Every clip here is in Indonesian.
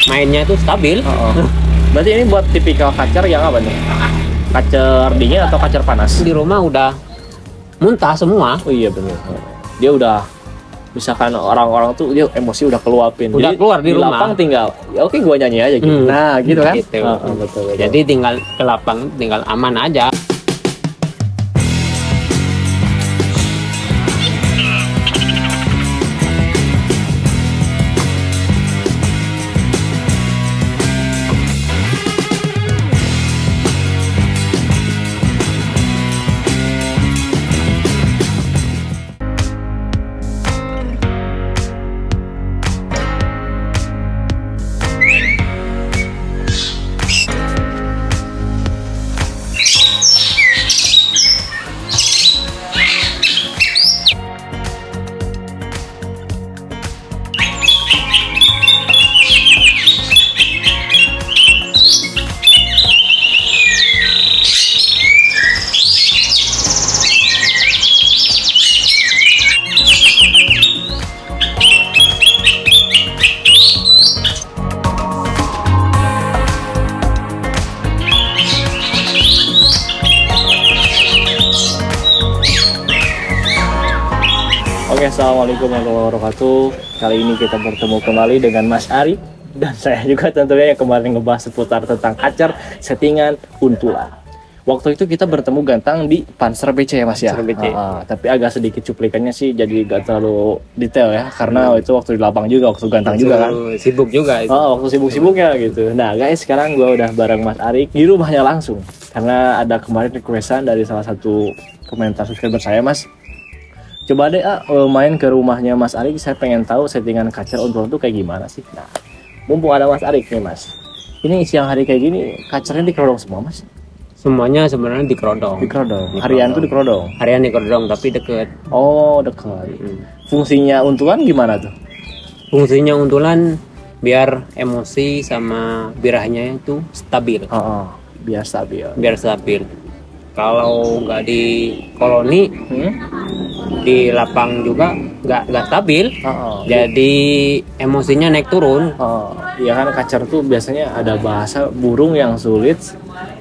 mainnya itu stabil. Berarti ini buat tipikal kacer yang apa nih? Kacer dingin atau kacer panas? Di rumah udah muntah semua. Oh iya benar. Dia udah, misalkan orang-orang tuh dia emosi udah keluapin. Udah jadi, keluar di rumah. lapang tinggal, ya oke gua nyanyi aja gitu. Nah gitu kan? Gitu. Betul. Jadi tinggal ke lapang, tinggal aman aja. Oke, assalamualaikum warahmatullahi wabarakatuh. Kali ini kita bertemu kembali dengan Mas Ari dan saya juga tentunya yang kemarin ngebahas seputar tentang kacer settingan untulan. Waktu itu kita bertemu Gantang di Panser BC ya Mas ya. Panser BC. Tapi agak sedikit cuplikannya sih jadi gak terlalu detail ya karena itu waktu di lapang juga, waktu Gantang juga kan. Sibuk juga itu. Waktu sibuk-sibuknya gitu. Nah guys, sekarang gue udah bareng Mas Ari di rumahnya langsung karena ada kemarin requestan dari salah satu komentar subscriber saya, Mas. Coba deh main ke rumahnya Mas Arik, saya pengen tahu settingan kacer untulan tuh kayak gimana sih. Nah, mumpung ada Mas Arik nih Mas, ini siang hari kayak gini kacernya dikerodong semua Mas? Semuanya sebenarnya dikerodong. Dikerodong. Harian tuh dikerodong? Harian dikerodong tapi deket. Oh dekat. Fungsinya untulan gimana tuh? Fungsinya untulan biar emosi sama birahnya itu stabil. Biar stabil. Biar stabil. Kalau nggak di koloni, di lapang juga nggak stabil. Jadi emosinya naik turun. Iya kan kacer tuh biasanya ada bahasa burung yang sulit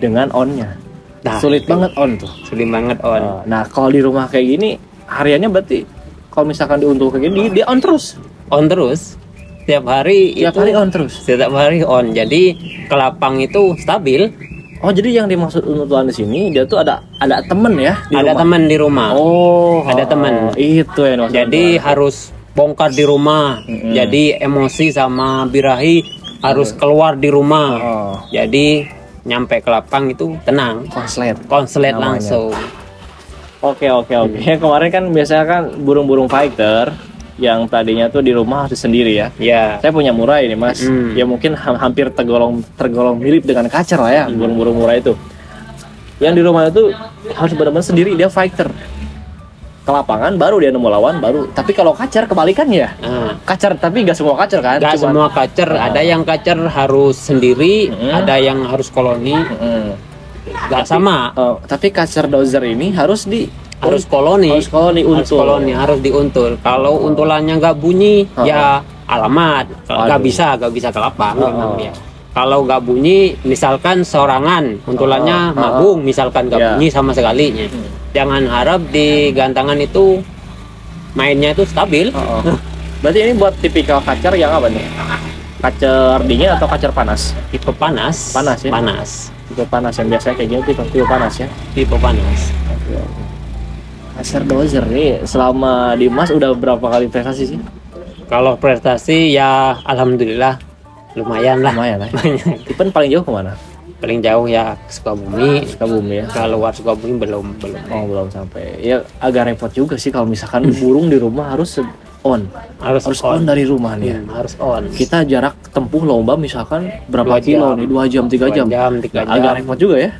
dengan onnya. Nah, sulit banget on tuh. Sulit banget on. Nah kalau di rumah kayak gini hariannya berarti kalau misalkan diuntuh kayak gini dia on terus. On terus. Setiap hari on terus. Setiap hari on. Jadi ke lapang itu stabil. Oh jadi yang dimaksud untulan di sini dia tuh ada temen ya di ada rumah? Temen di rumah. Ada temen. Itu ya maksudnya. Jadi harus bongkar di rumah. Jadi emosi sama birahi harus keluar di rumah. Jadi nyampe ke lapang itu tenang. Konslet langsung. Oke. Kemarin kan biasanya kan burung-burung fighter yang tadinya tuh di rumah harus sendiri ya. Iya. Saya punya murai ini Mas. Ya mungkin hampir tergolong mirip dengan kacer lah ya, burung-burung murai itu. Yang di rumah itu harus benar-benar sendiri, dia fighter. Ke lapangan baru dia nemu lawan baru. Tapi kalau kacer kebalikannya. Kacer tapi nggak semua kacer kan? Nggak semua kacer, ada yang kacer harus sendiri, ada yang harus koloni. Nggak sama. Tapi kacer dozer ini harus koloni harus diuntul. Kalau untulannya nggak bunyi ya alamat nggak bisa ke lapang. Kalau nggak bunyi misalkan sorangan untulannya magung misalkan nggak bunyi sama sekali. Jangan harap di gantangan itu mainnya itu stabil. Berarti ini buat tipikal kacer yang apa nih? Kacer dingin atau kacer panas? Tipe panas ya. Tipe panas yang biasanya kayak gini tipe panas ya. Tipe panas. Kacer dozer nih selama di Mas udah berapa kali prestasi sih? Kalau prestasi ya alhamdulillah lumayan lah. Event paling jauh kemana? Paling jauh ya Sukabumi ya. Kalau luar Sukabumi belum. Belum sampai. Ya agak repot juga sih kalau misalkan burung di rumah harus on dari rumah nih. Harus on. Kita jarak tempuh lomba misalkan berapa kilo nih? 2 jam 3 jam. Agak repot juga ya.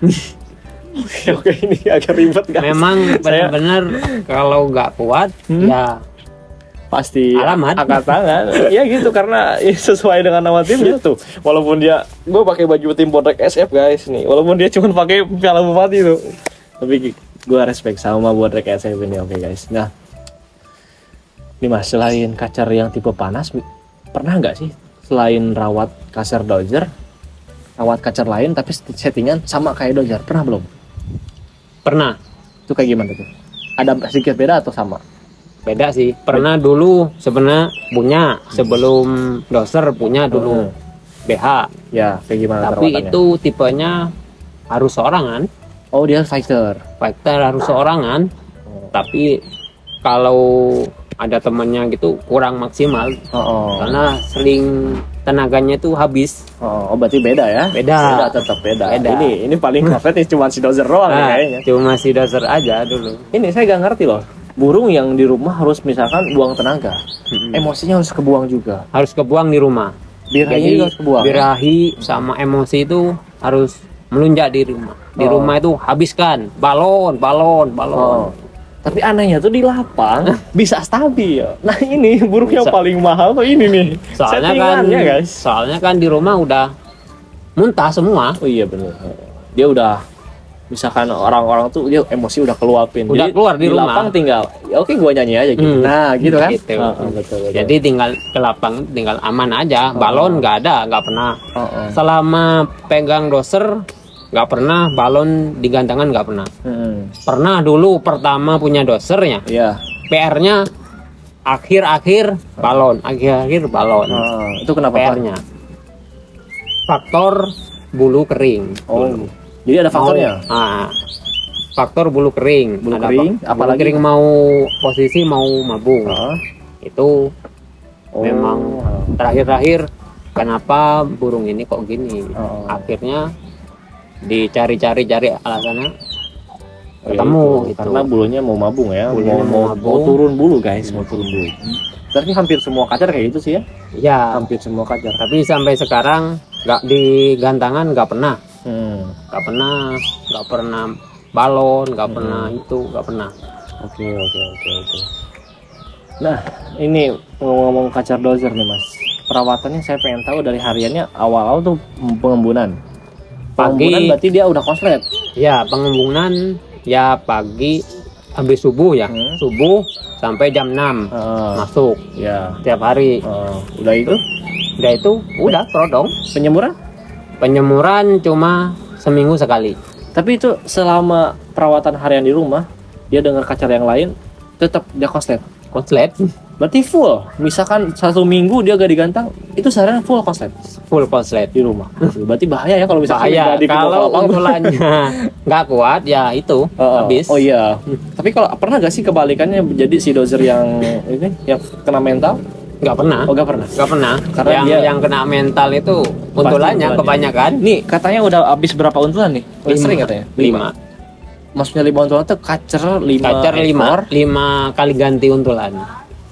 Oke, ini agak ribet guys. Memang benar-benar kalau nggak kuat ya pasti alamat angkat tangan. Ya gitu karena sesuai dengan nama timnya tuh. Walaupun gue pakai baju tim Bodrek SF guys nih. Walaupun dia cuma pakai Piala Bupati tuh. Tapi gue respect sama Bodrek SF ini. Oke guys. Nah, ini Mas selain kacer yang tipe panas, pernah nggak sih selain rawat kacer dozer, rawat kacer lain tapi settingan sama kayak dozer, pernah belum? Pernah. Itu kayak gimana tuh? Ada sedikit beda atau sama? Beda sih. Pernah dulu sebenarnya punya sebelum doser punya dulu BH. Ya, kayak gimana Tapi perawatannya? itu tipenya harus seorangan. Oh, dia fighter. Fighter harus seorangan. Tapi kalau ada temannya gitu kurang maksimal Oh. karena sering tenaganya itu habis. Oh, berarti beda ya? Beda. Tetap beda. Beda. Ini paling favorit cuma si dozer doang nih Nah, kayaknya. cuma si doser aja dulu. Ini saya gak ngerti loh. Burung yang di rumah harus misalkan buang tenaga, emosinya harus kebuang juga. Harus kebuang di rumah. Birahinya Jadi juga harus kebuang. birahi sama emosi itu harus melunjak di rumah. Di Oh. rumah itu habiskan balon. Oh. Tapi anehnya tuh di lapang bisa stabil. Nah ini burung yang Bisa. paling mahal tuh ini nih. Settingannya, guys. Soalnya kan di rumah udah muntah semua. Oh iya bener. Dia udah misalkan orang-orang tuh dia emosi udah keluapin. Udah keluar di rumah. lapang tinggal. Ya oke gua nyanyi aja gitu. Nah gitu kan. Gitu. Betul. Jadi tinggal ke lapang, tinggal aman aja. Balon nggak ada, nggak pernah. Oh. Selama pegang doser nggak pernah, balon di gantangan nggak pernah. Pernah dulu pertama punya dosernya, Iya. PR-nya akhir-akhir balon. Itu kenapa Pak? PR-nya faktor bulu kering. Oh. Jadi ada faktornya. Faktor bulu kering. Bulu Ada kering, bulu apalagi? kering mau posisi mau mabung. Itu Oh. memang terakhir-terakhir kenapa burung ini kok gini? Oh. Akhirnya dicari-cari alasannya Oh, ya ketemu itu. gitu. Karena bulunya mau mabung ya. Bulunya mau mau mabung. turun bulu guys, mau turun bulu. Berarti hampir semua kacar kayak gitu sih ya? Ya, Hampir semua kacar. tapi sampai sekarang nggak di gantangan nggak pernah, nggak pernah balon, nggak pernah itu, nggak pernah. Oke. Nah, ini ngomong-ngomong kacar dozer nih mas. Perawatannya saya pengen tahu dari hariannya awal-awal tuh pengembunan. Pengembunan Pagi. berarti dia udah konslet. Ya, pengembunan ya pagi habis subuh ya, subuh sampai jam 6 masuk Ya. tiap hari. Udah itu Udah kerodong. penyemuran. Penyemuran cuma seminggu sekali. Tapi itu selama perawatan harian di rumah, dia dengar kacar yang lain, tetap dia konslet. Konslet, Berarti full. Misalkan 1 minggu dia gak digantang, itu seharian full konslet full konslet. di rumah. Berarti bahaya ya kalau misalkan Bahaya nggak dibawa ke kalau lapang. untulannya nggak kuat ya itu habis. Oh iya. Tapi kalau pernah gak sih kebalikannya jadi si dozer yang ini yang kena mental? Nggak pernah. Oh gak pernah. Nggak pernah. Karena yang kena mental itu untulannya untulannya. kebanyakan. Nih katanya udah habis berapa untulan nih? Udah sering katanya. 5. Maksudnya 5 untulan tuh kacer 5 Kacer 5 kali ganti untulan.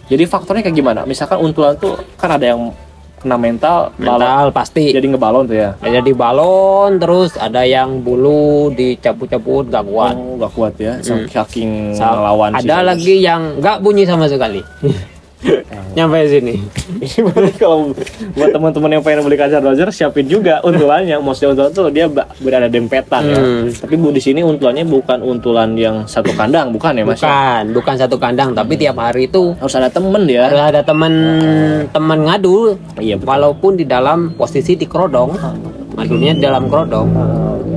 Jadi faktornya kayak gimana? Misalkan untulan tuh kan ada yang kena mental, Mental pasti. jadi ngebalon tuh ya. Jadi balon terus ada yang bulu dicabut-cabut nggak kuat. Oh, gak kuat ya. Saking Sa- melawan si ada dozer. lagi yang nggak bunyi sama sekali. Nyampe sini. Ini berarti kalau buat teman-teman yang pengen beli kacar dozer siapin juga untulannya. Maksudnya untulan tuh dia berada dempetan ya. Tapi di sini untulannya bukan untulan yang satu kandang, bukan ya Mas? Bukan satu kandang, tapi tiap hari itu Harus ada temen dia. harus ada teman ngadu. Iya betul. Walaupun di dalam posisi di kerodong, ngadunya di dalam kerodong.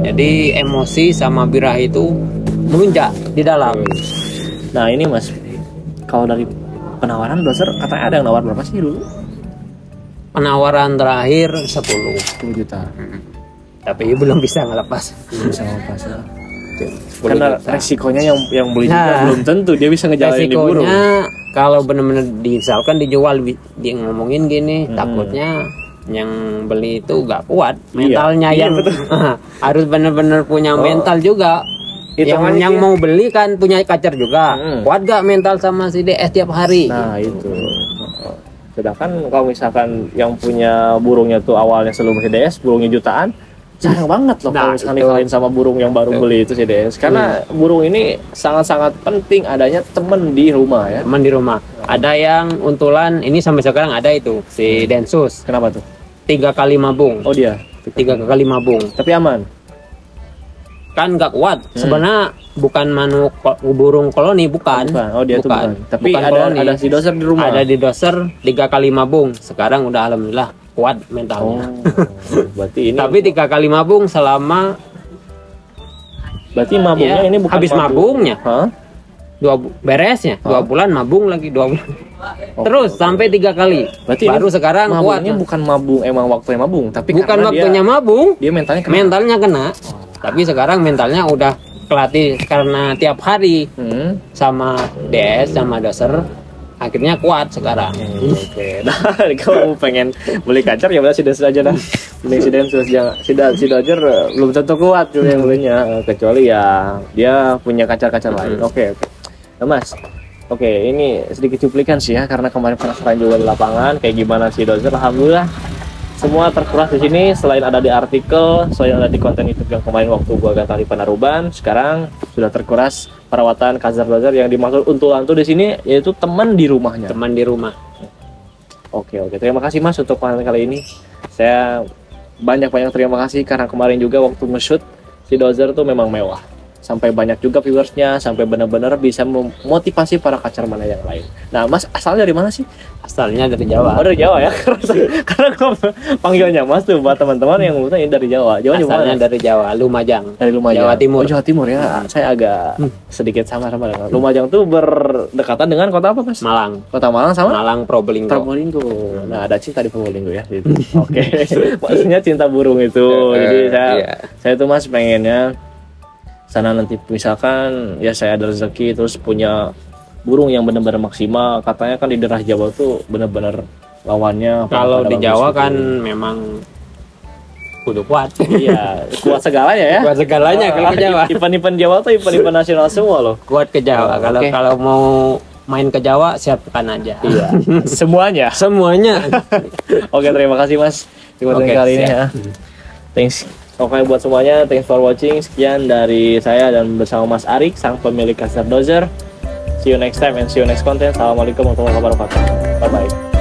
Jadi emosi sama birahi itu melunjak di dalam. Nah ini Mas, kalau dari penawaran dozer katanya ada yang nawar berapa sih dulu? Penawaran terakhir 10. 10 juta. Tapi belum bisa ngelepas. Bisa ngelepas ya. 10 Karena juta. resikonya yang beli juga Nah, belum tentu dia bisa ngejalanin di burung. Resikonya kalau benar-benar misalkan dijual dia ngomongin gini, takutnya yang beli itu gak kuat mentalnya. Iya, yang betul. harus benar-benar punya mental juga. Hitungannya yang dia- mau beli kan punya kacer juga. Kuat gak mental sama si DS tiap hari? Nah itu. Sedangkan kalau misalkan yang punya burungnya tuh awalnya sebelum CDS burungnya jutaan, jarang banget loh kalau Nah, misalkan itu. dikalahin sama burung yang baru beli itu CDS. Karena burung ini sangat-sangat penting adanya temen di rumah ya. Teman di rumah. Ada yang untulan ini sampai sekarang ada itu si Densus Kenapa tuh? 3 kali mabung. Oh dia. 3 kali mabung. Tapi aman. Kan nggak kuat. Sebenarnya bukan burung koloni, bukan. Oh dia tuh bukan. Tapi Bukan ada koloni. si doser di rumah. Ada di doser 3 kali mabung. Sekarang udah alhamdulillah kuat mentalnya. Berarti ini Tapi 3 kali mabung selama berarti mabungnya ya, ini bukan habis mabungnya. Hah? Beresnya 2 bulan mabung lagi 2 bulan. Oh, Terus sampai 3 kali. Berarti Baru ini sekarang kuat. mabungnya bukan mabung emang waktunya mabung, tapi Bukan karena waktunya mabung, dia mentalnya kena. mentalnya kena. Tapi sekarang mentalnya udah kelatih karena tiap hari sama DS sama doser, akhirnya kuat sekarang. Oke. Nah, kalau pengen beli kacar ya udah si doser aja dah. Mending si doser si doser belum tentu kuat juga yang belinya, kecuali ya dia punya kacar-kacar lain. Oke. Nah, Mas. Oke, ini sedikit cuplikan sih ya, karena kemarin penasaran juga di lapangan kayak gimana si doser. Alhamdulillah semua terkuras di sini, selain ada di artikel, selain ada di konten YouTube yang kemarin waktu gua gagal di Panaruban, sekarang sudah terkuras perawatan Kazar doser. Yang dimaksud untulan tuh di sini yaitu teman di rumahnya. Teman di rumah. Oke, terima kasih Mas untuk konten kali ini. Saya banyak terima kasih karena kemarin juga waktu nge-shoot si doser tuh memang mewah. Sampai banyak juga viewersnya, sampai benar-benar bisa memotivasi para kacar mana yang lain. Nah, Mas asalnya dari mana sih? Asalnya dari Jawa. Oh, dari Jawa ya. Karena gua panggilnya Mas tuh buat teman-teman yang mungkin ini dari Jawa. Jawa di Asalnya mana? dari Jawa, Lumajang. Dari Lumajang. Jawa Timur. Oh, Jawa Timur ya. Saya agak sedikit sama dengan Lumajang tuh berdekatan dengan kota apa, Mas? Malang. Kota Malang sama Malang Probolinggo. Probolinggo. Nah, ada cinta di Probolinggo ya. Gitu. Oke. Maksudnya cinta burung itu. Jadi saya tuh Mas pengennya sana nanti misalkan ya saya ada rezeki terus punya burung yang benar-benar maksimal. Katanya kan di daerah Jawa tuh benar-benar lawannya Kalau di Jawa gitu. kan memang kudu kuat. Iya, kuat segalanya ya. Kuat segalanya kalau ke Jawa. Event-event Jawa tuh event-event nasional semua loh. Kuat ke Jawa. Kalau oke. kalau mau main ke Jawa siapkan aja. Iya. Semuanya. Semuanya. Oke, terima kasih Mas. Terima kasih kali ini ya. Thanks. Oke buat semuanya, thanks for watching. Sekian dari saya dan bersama Mas Arik, sang pemilik Kazar doser. See you next time and see you next content. Assalamualaikum warahmatullahi wabarakatuh. Bye bye.